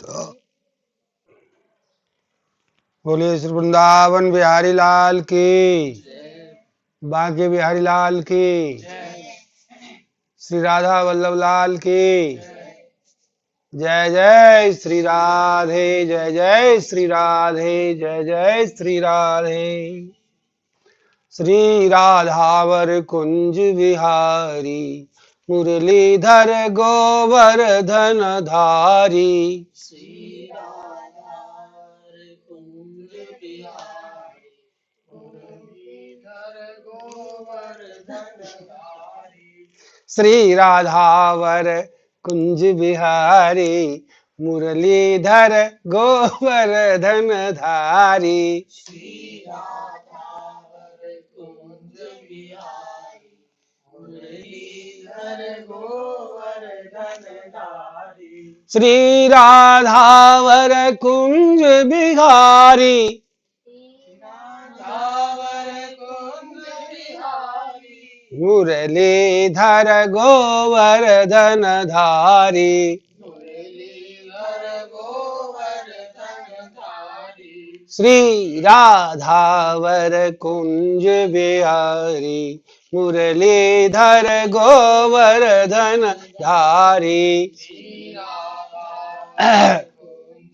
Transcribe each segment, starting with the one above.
तो बोलिए श्री वृंदावन बिहारी लाल की, बांके बिहारी लाल की, श्री राधा वल्लभ लाल की जय। जय श्री राधे, जय जय श्री राधे, जय जय श्री राधे। श्री राधावर कुंज बिहारी, मुरलीधर गोवर्धन धारी। श्री राधावर कुंज बिहारी, मुरलीधर गोवर्धन धारी। श्री राधावर कुंज बिहारी, मुरलीधर गोवर्धन धारी। श्री राधावर कुंज बिहारी, मुरलीधर गोवर्धन धारी। श्री राधावर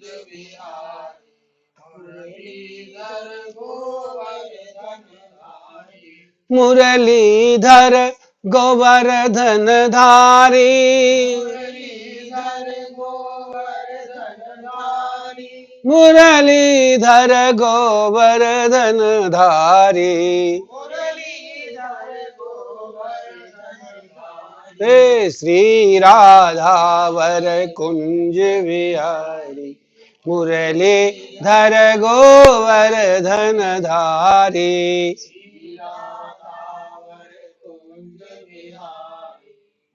कुंज बिहारी, मुरलीधर गोवर्धन धारी। मुरलीधर गोवर्धन धारी। मुरलीधर गोवर्धन धारी। हे श्री राधावर कुंज बिहारी, मुरलीधर गोवर्धन धारी। श्री राधावर कुंज बिहारी,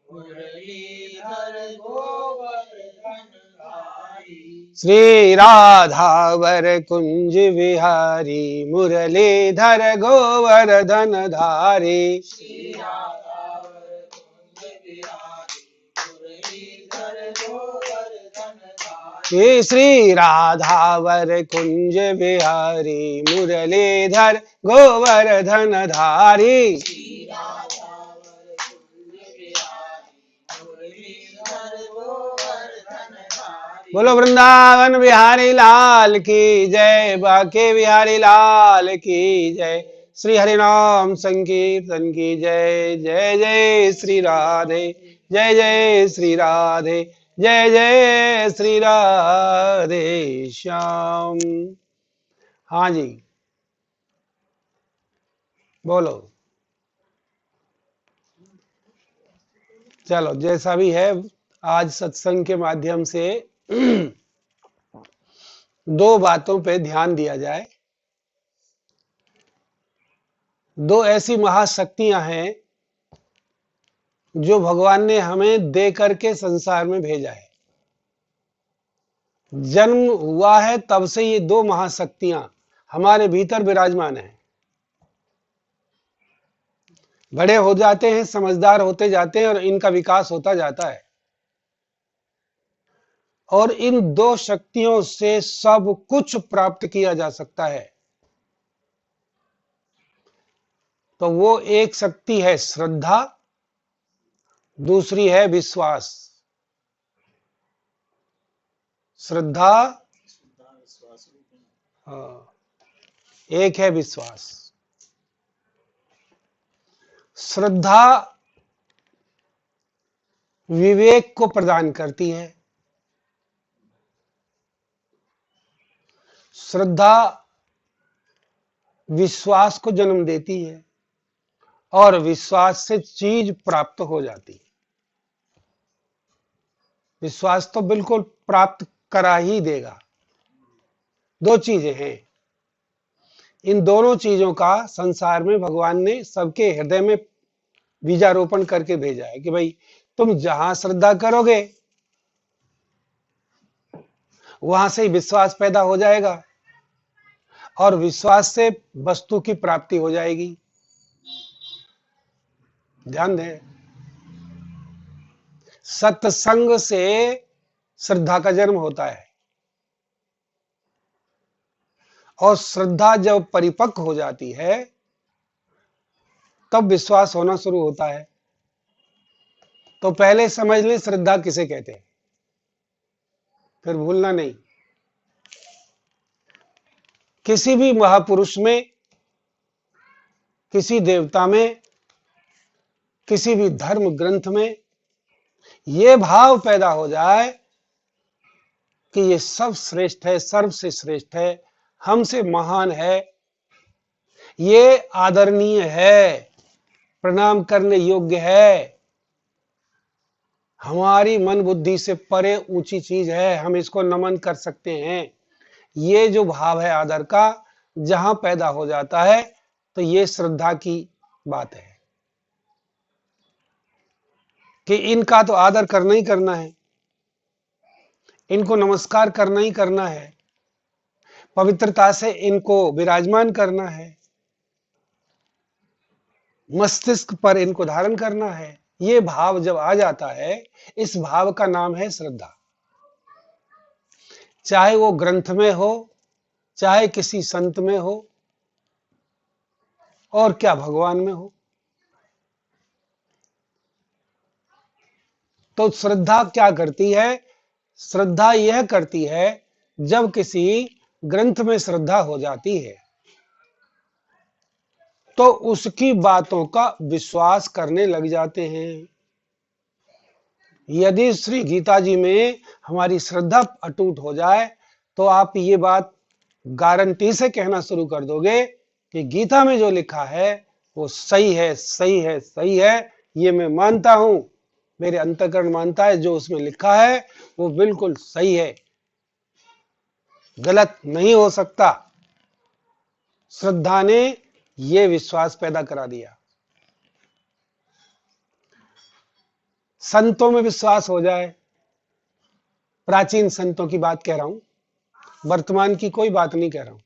मुरलीधर गोवर्धन धारी। श्री राधावर कुंज बिहारी, मुरलीधर गोवर्धन धारी। बोलो वृंदावन बिहारी लाल की जय, बांके बिहारी लाल की जय। श्री हरिनाम संकीर्तन की जय। जय जय श्री राधे, जय जय श्री राधे, जय जय श्री राधे श्याम। हाँ जी बोलो। चलो जैसा भी है, आज सत्संग के माध्यम से दो बातों पे ध्यान दिया जाए। दो ऐसी महाशक्तियां हैं जो भगवान ने हमें दे करके संसार में भेजा है। जन्म हुआ है तब से ये दो महाशक्तियां हमारे भीतर विराजमान हैं। बड़े हो जाते हैं, समझदार होते जाते हैं और इनका विकास होता जाता है। और इन दो शक्तियों से सब कुछ प्राप्त किया जा सकता है। तो वो एक शक्ति है श्रद्धा, दूसरी है विश्वास। श्रद्धा, एक है विश्वास। श्रद्धा विवेक को प्रदान करती है। श्रद्धा विश्वास को जन्म देती है और विश्वास से चीज प्राप्त हो जाती है। विश्वास तो बिल्कुल प्राप्त करा ही देगा। दो चीजें हैं, इन दोनों चीजों का संसार में भगवान ने सबके हृदय में बीजारोपण करके भेजा है कि भाई तुम जहां श्रद्धा करोगे वहां से विश्वास पैदा हो जाएगा और विश्वास से वस्तु की प्राप्ति हो जाएगी। ध्यान दें, सत्संग से श्रद्धा का जन्म होता है। और श्रद्धा जब परिपक्व हो जाती है तब विश्वास होना शुरू होता है। तो पहले समझ लें श्रद्धा किसे कहते हैं, फिर भूलना नहीं। किसी भी महापुरुष में, किसी देवता में, किसी भी धर्म ग्रंथ में ये भाव पैदा हो जाए कि ये सब श्रेष्ठ है, सर्वसे श्रेष्ठ है, हमसे महान है, ये आदरणीय है, प्रणाम करने योग्य है, हमारी मन बुद्धि से परे ऊंची चीज है, हम इसको नमन कर सकते हैं, ये जो भाव है आदर का जहां पैदा हो जाता है तो ये श्रद्धा की बात है कि इनका तो आदर करना ही करना है, इनको नमस्कार करना ही करना है, पवित्रता से इनको विराजमान करना है, मस्तिष्क पर इनको धारण करना है। ये भाव जब आ जाता है, इस भाव का नाम है श्रद्धा। चाहे वो ग्रंथ में हो, चाहे किसी संत में हो, और क्या भगवान में हो। तो श्रद्धा क्या करती है? श्रद्धा यह करती है, जब किसी ग्रंथ में श्रद्धा हो जाती है तो उसकी बातों का विश्वास करने लग जाते हैं। यदि श्री गीता जी में हमारी श्रद्धा अटूट हो जाए तो आप ये बात गारंटी से कहना शुरू कर दोगे कि गीता में जो लिखा है वो सही है, सही है, सही है, ये मैं मानता हूं, मेरे अंतःकरण मानता है, जो उसमें लिखा है वो बिल्कुल सही है, गलत नहीं हो सकता। श्रद्धा ने ये विश्वास पैदा करा दिया। संतों में विश्वास हो जाए, प्राचीन संतों की बात कह रहा हूं, वर्तमान की कोई बात नहीं कह रहा हूं।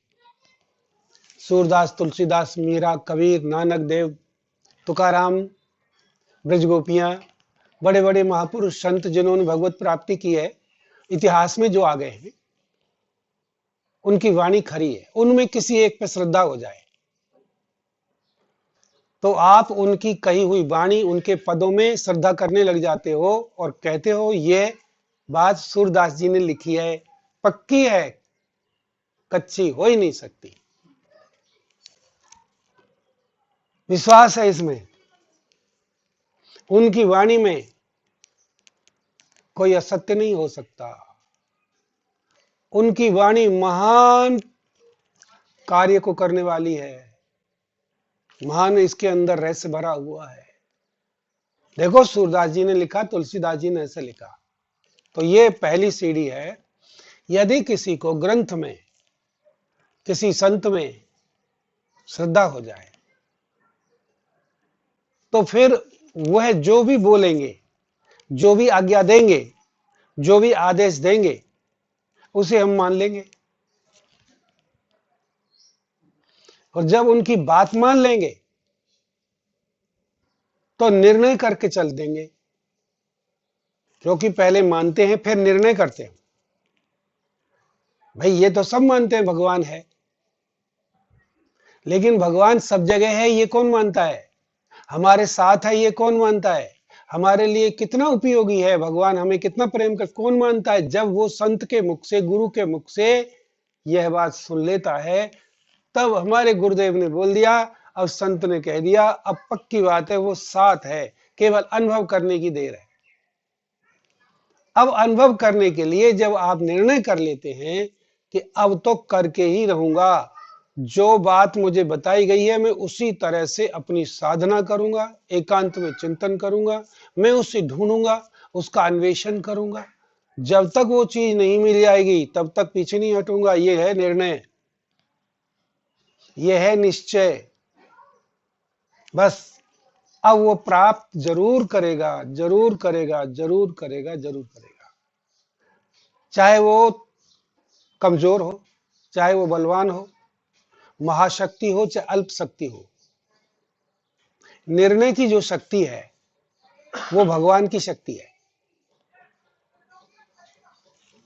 सूरदास, तुलसीदास, मीरा, कबीर, नानक देव, तुकाराम, ब्रजगोपियां, बड़े बड़े महापुरुष संत जिन्होंने भगवत प्राप्ति की है, इतिहास में जो आ गए हैं, उनकी वाणी खरी है, उनमें किसी एक पे श्रद्धा हो जाए तो आप उनकी कही हुई वाणी, उनके पदों में श्रद्धा करने लग जाते हो और कहते हो ये बात सूरदास जी ने लिखी है, पक्की है, कच्ची हो ही नहीं सकती। विश्वास है इसमें, उनकी वाणी में कोई असत्य नहीं हो सकता। उनकी वाणी महान कार्य को करने वाली है, महान इसके अंदर रहस्य भरा हुआ है। देखो सूरदास जी ने लिखा, तुलसीदास जी ने ऐसे लिखा। तो ये पहली सीढ़ी है। यदि किसी को ग्रंथ में, किसी संत में श्रद्धा हो जाए तो फिर वह जो भी बोलेंगे, जो भी आज्ञा देंगे, जो भी आदेश देंगे, उसे हम मान लेंगे। और जब उनकी बात मान लेंगे तो निर्णय करके चल देंगे, क्योंकि पहले मानते हैं फिर निर्णय करते हैं। भाई ये तो सब मानते हैं भगवान है, लेकिन भगवान सब जगह है ये कौन मानता है? हमारे साथ है ये कौन मानता है? हमारे लिए कितना उपयोगी है भगवान, हमें कितना प्रेम कर, कौन मानता है? जब वो संत के मुख से, गुरु के मुख से यह बात सुन लेता है, तब हमारे गुरुदेव ने बोल दिया, अब संत ने कह दिया, अब पक्की बात है, वो साथ है, केवल अनुभव करने की देर है। अब अनुभव करने के लिए जब आप निर्णय कर लेते हैं कि अब तो करके ही रहूंगा, जो बात मुझे बताई गई है मैं उसी तरह से अपनी साधना करूंगा, एकांत में चिंतन करूंगा, मैं उसे ढूंढूंगा, उसका अन्वेषण करूंगा, जब तक वो चीज नहीं मिल जाएगी तब तक पीछे नहीं हटूंगा। ये है निर्णय, ये है निश्चय। बस अब वो प्राप्त जरूर करेगा, जरूर करेगा, जरूर करेगा, जरूर करेगा। चाहे वो कमजोर हो, चाहे वो बलवान हो, महाशक्ति हो चाहे अल्प शक्ति हो, निर्णय की जो शक्ति है वो भगवान की शक्ति है।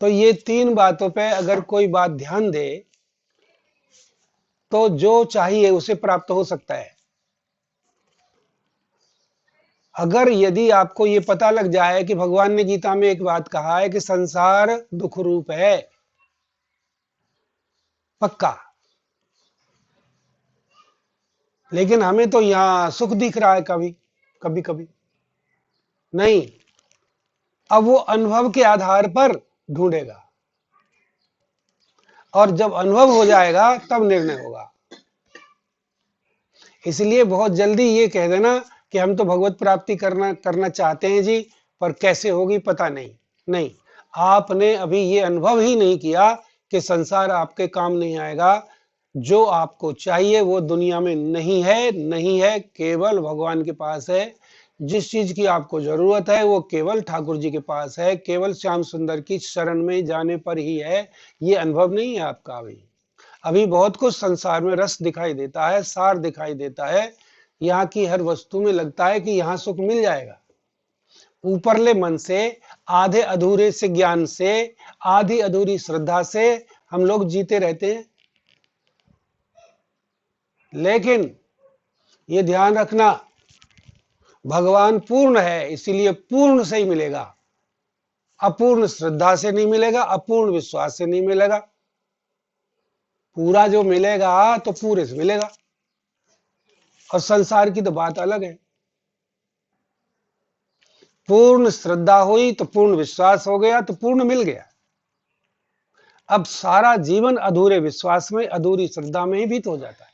तो ये तीन बातों पे अगर कोई बात ध्यान दे तो जो चाहिए उसे प्राप्त हो सकता है। अगर यदि आपको ये पता लग जाए कि भगवान ने गीता में एक बात कहा है कि संसार दुख रूप है, पक्का, लेकिन हमें तो यहां सुख दिख रहा है, कभी कभी कभी नहीं, अब वो अनुभव के आधार पर ढूंढेगा, और जब अनुभव हो जाएगा तब निर्णय होगा। इसलिए बहुत जल्दी ये कह देना कि हम तो भगवत प्राप्ति करना चाहते हैं जी, पर कैसे होगी पता नहीं। नहीं, आपने अभी ये अनुभव ही नहीं किया कि संसार आपके काम नहीं आएगा। जो आपको चाहिए वो दुनिया में नहीं है, नहीं है, केवल भगवान के पास है। जिस चीज की आपको जरूरत है वो केवल ठाकुर जी के पास है, केवल श्याम सुंदर की शरण में जाने पर ही है। ये अनुभव नहीं है आपका अभी बहुत कुछ संसार में रस दिखाई देता है, सार दिखाई देता है, यहाँ की हर वस्तु में लगता है कि यहाँ सुख मिल जाएगा। ऊपरले मन से, आधे अधूरे से ज्ञान से, आधी अधूरी श्रद्धा से हम लोग जीते रहते हैं। लेकिन ये ध्यान रखना, भगवान पूर्ण है, इसीलिए पूर्ण से ही मिलेगा। अपूर्ण श्रद्धा से नहीं मिलेगा, अपूर्ण विश्वास से नहीं मिलेगा। पूरा जो मिलेगा तो पूरे से मिलेगा, और संसार की तो बात अलग है। पूर्ण श्रद्धा हुई तो पूर्ण विश्वास हो गया, तो पूर्ण मिल गया। अब सारा जीवन अधूरे विश्वास में, अधूरी श्रद्धा में ही बीत हो जाता है।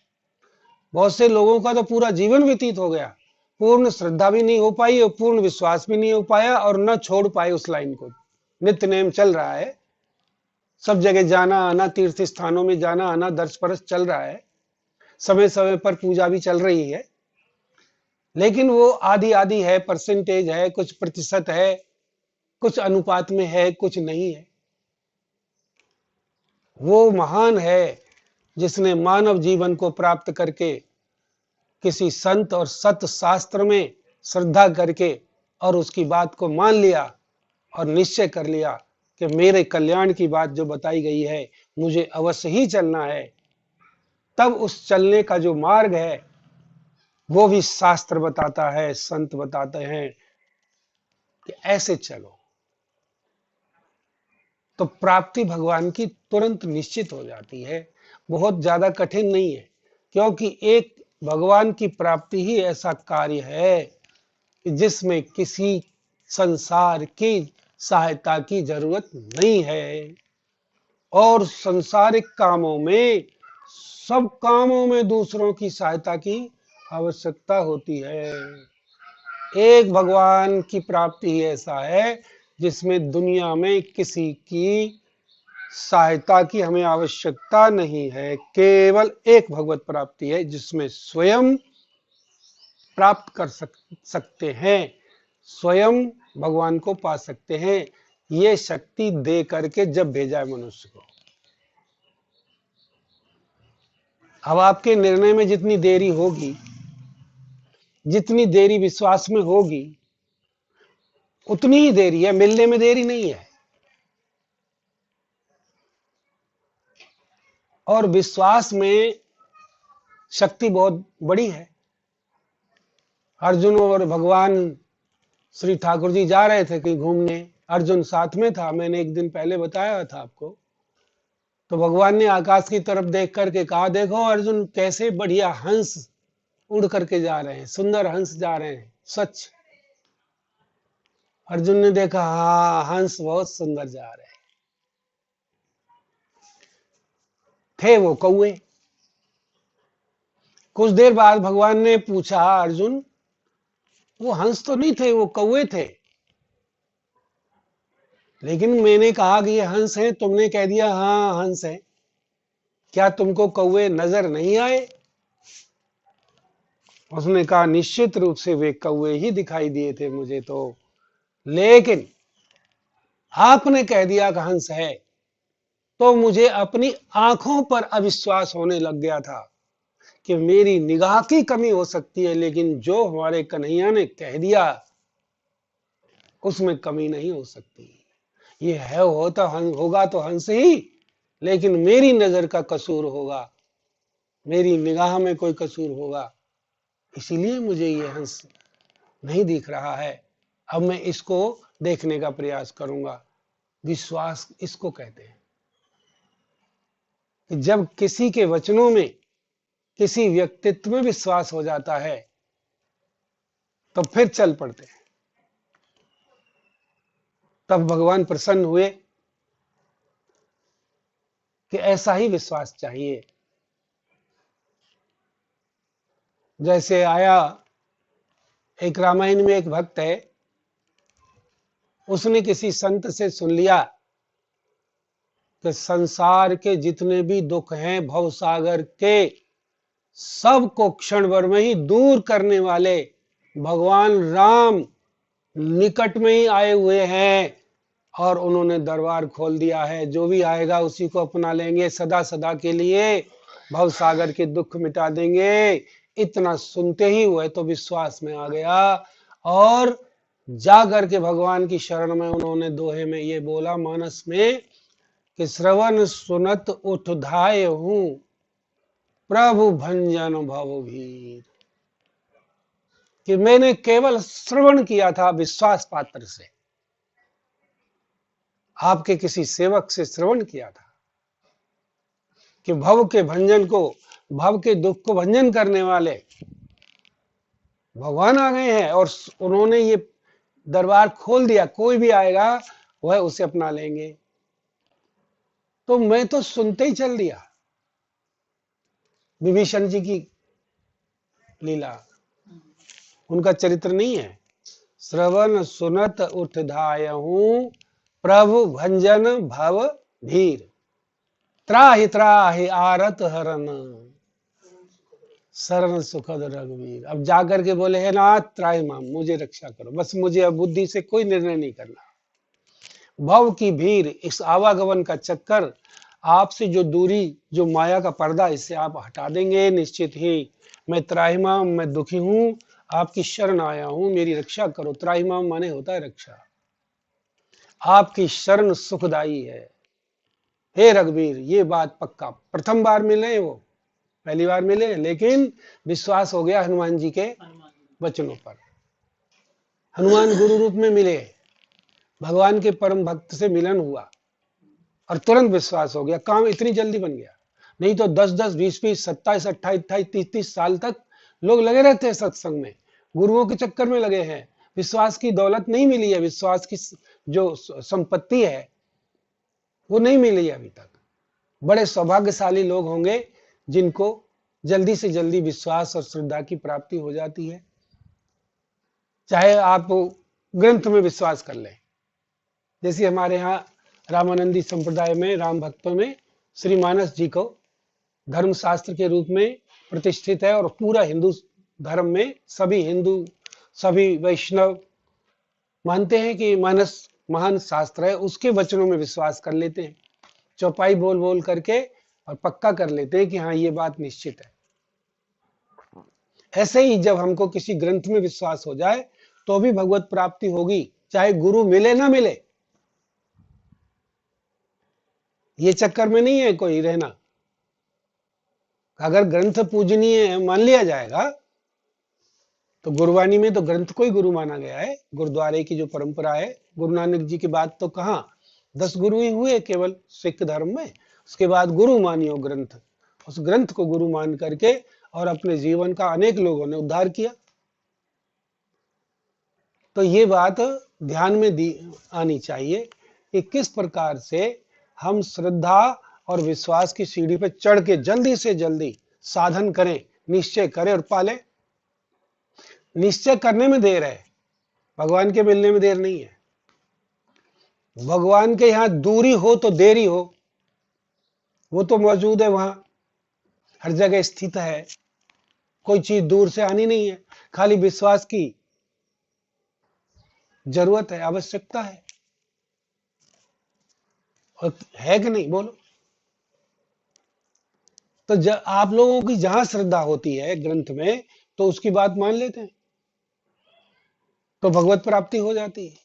बहुत से लोगों का तो पूरा जीवन व्यतीत हो गया, पूर्ण श्रद्धा भी नहीं हो पाई और पूर्ण विश्वास भी नहीं हो पाया, और न छोड़ पाए उस लाइन को। नित्य नेम चल रहा है, सब जगह जाना आना, तीर्थ स्थानों में जाना आना, दर्श परस चल रहा है, समय समय पर पूजा भी चल रही है, लेकिन वो आधी आधी है, परसेंटेज है, कुछ प्रतिशत है, कुछ अनुपात में है, कुछ नहीं है। वो महान है जिसने मानव जीवन को प्राप्त करके किसी संत और सत शास्त्र में श्रद्धा करके और उसकी बात को मान लिया और निश्चय कर लिया कि मेरे कल्याण की बात जो बताई गई है मुझे अवश्य ही चलना है। तब उस चलने का जो मार्ग है वो भी शास्त्र बताता है, संत बताते हैं कि ऐसे चलो, तो प्राप्ति भगवान की तुरंत निश्चित हो जाती है। बहुत ज्यादा कठिन नहीं है, क्योंकि एक भगवान की प्राप्ति ही ऐसा कार्य है कि जिसमें किसी संसार की सहायता की जरूरत नहीं है। और संसारिक कामों में, सब कामों में दूसरों की सहायता की आवश्यकता होती है। एक भगवान की प्राप्ति ही ऐसा है जिसमें दुनिया में किसी की सहायता की हमें आवश्यकता नहीं है। केवल एक भगवत प्राप्ति है जिसमें स्वयं प्राप्त कर सकते हैं, स्वयं भगवान को पा सकते हैं, ये शक्ति दे करके जब भेजा है मनुष्य को। अब आपके निर्णय में जितनी देरी होगी, जितनी देरी विश्वास में होगी, उतनी ही देरी है, मिलने में देरी नहीं है। और विश्वास में शक्ति बहुत बड़ी है। अर्जुन और भगवान श्री ठाकुर जी जा रहे थे कहीं घूमने, अर्जुन साथ में था, मैंने एक दिन पहले बताया था आपको। तो भगवान ने आकाश की तरफ देख करके कहा, देखो अर्जुन कैसे बढ़िया हंस उड़ करके जा रहे हैं, सुंदर हंस जा रहे हैं, सच। अर्जुन ने देखा, हाँ हंस बहुत सुंदर जा रहे हैं। थे वो कौए। कुछ देर बाद भगवान ने पूछा, अर्जुन वो हंस तो नहीं थे, वो कौए थे। लेकिन मैंने कहा कि ये हंस हैं, तुमने कह दिया हाँ हंस हैं। क्या तुमको कौए नजर नहीं आए? उसने कहा, निश्चित रूप से वे कौए ही दिखाई दिए थे मुझे तो, लेकिन आपने कह दिया कि हंस है, तो मुझे अपनी आंखों पर अविश्वास होने लग गया था कि मेरी निगाह की कमी हो सकती है, लेकिन जो हमारे कन्हैया ने कह दिया उसमें कमी नहीं हो सकती। ये है होगा तो हंस ही, लेकिन मेरी नजर का कसूर होगा, मेरी निगाह में कोई कसूर होगा, इसीलिए मुझे ये हंस नहीं दिख रहा है। अब मैं इसको देखने का प्रयास करूंगा। विश्वास इसको कहते हैं कि जब किसी के वचनों में, किसी व्यक्तित्व में विश्वास हो जाता है तो फिर चल पड़ते हैं। तब भगवान प्रसन्न हुए कि ऐसा ही विश्वास चाहिए। जैसे आया, एक रामायण में एक भक्त है, उसने किसी संत से सुन लिया कि संसार के जितने भी दुख हैं भवसागर के, सबको क्षण भर में ही दूर करने वाले भगवान राम निकट में ही आए हुए हैं और उन्होंने दरबार खोल दिया है। जो भी आएगा उसी को अपना लेंगे, सदा सदा के लिए भवसागर के दुख मिटा देंगे। इतना सुनते ही हुए तो विश्वास में आ गया और जा करके भगवान की शरण में उन्होंने दोहे में ये बोला मानस में कि श्रवण सुनत उठ धाय हूं प्रभु भंजन भवभीर, कि मैंने केवल श्रवण किया था विश्वास पात्र से, आपके किसी सेवक से श्रवण किया था कि भव के भंजन को, भव के दुख को भंजन करने वाले भगवान आ गए हैं और उन्होंने ये दरबार खोल दिया, कोई भी आएगा वह उसे अपना लेंगे। तो मैं तो सुनते ही चल दिया विभीषण जी की लीला, उनका चरित्र नहीं है। श्रवण सुनत उठ धायहूं प्रभु भंजन भव भीर, त्राहि त्राहि आरत हरन शरण सुखद रघुवीर। अब जाकर के बोले है नाथ त्राहि माम, मुझे रक्षा करो, बस मुझे अब बुद्धि से कोई निर्णय नहीं करना। भव की भीर, इस आवागमन का चक्कर, आपसे जो दूरी, जो माया का पर्दा, इसे आप हटा देंगे निश्चित ही। मैं त्राहिमाम, मैं दुखी हूं, आपकी शरण आया हूं, मेरी रक्षा करो। त्राहिमाम माने होता है रक्षा। आपकी शरण सुखदाई है हे रघुवीर। ये बात पक्का, प्रथम बार मिले वो, पहली बार मिले, लेकिन विश्वास हो गया हनुमान जी के वचनों पर। हनुमान गुरु रूप में मिले, भगवान के परम भक्त से मिलन हुआ और तुरंत विश्वास हो गया। काम इतनी जल्दी बन गया, नहीं तो 10-10, 20-20, 27, 28, 28, 30-30 साल तक लोग लगे रहते हैं सत्संग में, गुरुओं के चक्कर में लगे हैं। विश्वास की दौलत नहीं मिली है, विश्वास की जो संपत्ति है वो नहीं मिली है अभी तक। बड़े सौभाग्यशाली लोग होंगे जिनको जल्दी से जल्दी विश्वास और श्रद्धा की प्राप्ति हो जाती है। चाहे आप ग्रंथ में विश्वास कर लें, जैसे हमारे यहाँ रामानंदी संप्रदाय में, राम भक्तों में श्री मानस जी को धर्म शास्त्र के रूप में प्रतिष्ठित है और पूरा हिंदू धर्म में सभी हिंदू, सभी वैष्णव मानते हैं कि मानस महान शास्त्र है। उसके वचनों में विश्वास कर लेते हैं, चौपाई बोल बोल करके, और पक्का कर लेते हैं कि हाँ ये बात निश्चित है। ऐसे ही जब हमको किसी ग्रंथ में विश्वास हो जाए तो भी भगवत प्राप्ति होगी, चाहे गुरु मिले ना मिले। ये चक्कर में नहीं है कोई रहना। अगर ग्रंथ पूजनीय है मान लिया जाएगा तो गुरुवाणी में तो ग्रंथ को ही गुरु माना गया है। गुरुद्वारे की जो परंपरा है, गुरु नानक जी की बात तो कहाँ, 10 गुरु ही हुए केवल सिख धर्म में, उसके बाद गुरु मानियो ग्रंथ। उस ग्रंथ को गुरु मान करके और अपने जीवन का अनेक लोगों ने उद्धार किया। तो ये बात ध्यान में आनी चाहिए कि किस प्रकार से हम श्रद्धा और विश्वास की सीढ़ी पर चढ़ के जल्दी से जल्दी साधन करें, निश्चय करें और पालें। निश्चय करने में देर है, भगवान के मिलने में देर नहीं है। भगवान के यहां दूरी हो तो देरी हो, वो तो मौजूद है, वहां हर जगह स्थित है। कोई चीज दूर से आनी नहीं है, खाली विश्वास की जरूरत है, आवश्यकता है। और है कि नहीं बोलो? तो आप लोगों की जहां श्रद्धा होती है ग्रंथ में, तो उसकी बात मान लेते हैं तो भगवत प्राप्ति हो जाती है।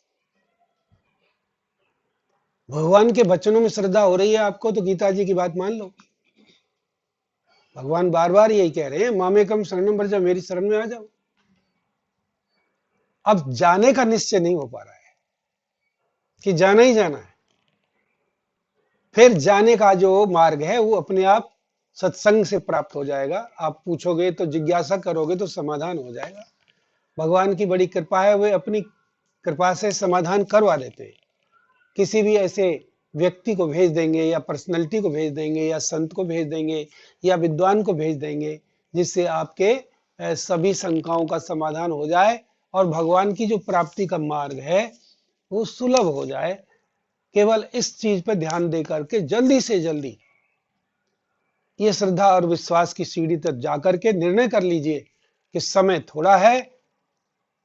भगवान के वचनों में श्रद्धा हो रही है आपको तो गीता जी की बात मान लो। भगवान बार बार यही कह रहे हैं, मामेकम शरणम व्रज, मेरी शरण में आ जाओ। अब जाने का निश्चय नहीं हो पा रहा है कि जाना ही जाना है। फिर जाने का जो मार्ग है वो अपने आप सत्संग से प्राप्त हो जाएगा। आप पूछोगे तो, जिज्ञासा करोगे तो समाधान हो जाएगा। भगवान की बड़ी कृपा है, वे अपनी कृपा से समाधान करवा देते हैं। किसी भी ऐसे व्यक्ति को भेज देंगे, या पर्सनैलिटी को भेज देंगे, या संत को भेज देंगे, या विद्वान को भेज देंगे, जिससे आपके सभी शंकाओं का समाधान हो जाए और भगवान की जो प्राप्ति का मार्ग है वो सुलभ हो जाए। केवल इस चीज पर ध्यान दे करके जल्दी से जल्दी ये श्रद्धा और विश्वास की सीढ़ी तक जाकर के निर्णय कर लीजिए कि समय थोड़ा है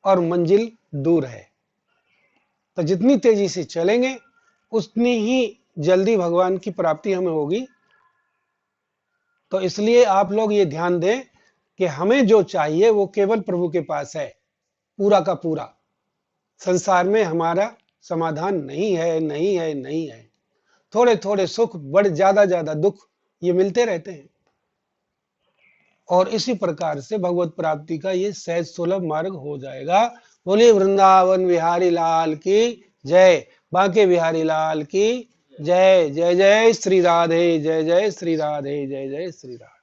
और मंजिल दूर है। तो जितनी तेजी से चलेंगे उतनी ही जल्दी भगवान की प्राप्ति हमें होगी। तो इसलिए आप लोग ये ध्यान दें कि हमें जो चाहिए वो केवल प्रभु के पास है, पूरा का पूरा। संसार में हमारा समाधान नहीं है, नहीं है, नहीं है। थोड़े थोड़े सुख, बड़े ज्यादा ज्यादा दुख ये मिलते रहते हैं। और इसी प्रकार से भगवत प्राप्ति का ये सहज सुलभ मार्ग हो जाएगा। बोलिए वृंदावन बिहारी लाल की जय, बांके बिहारी लाल की जय। जय जय श्री राधे, जय जय श्री राधे, जय जय श्री राधे।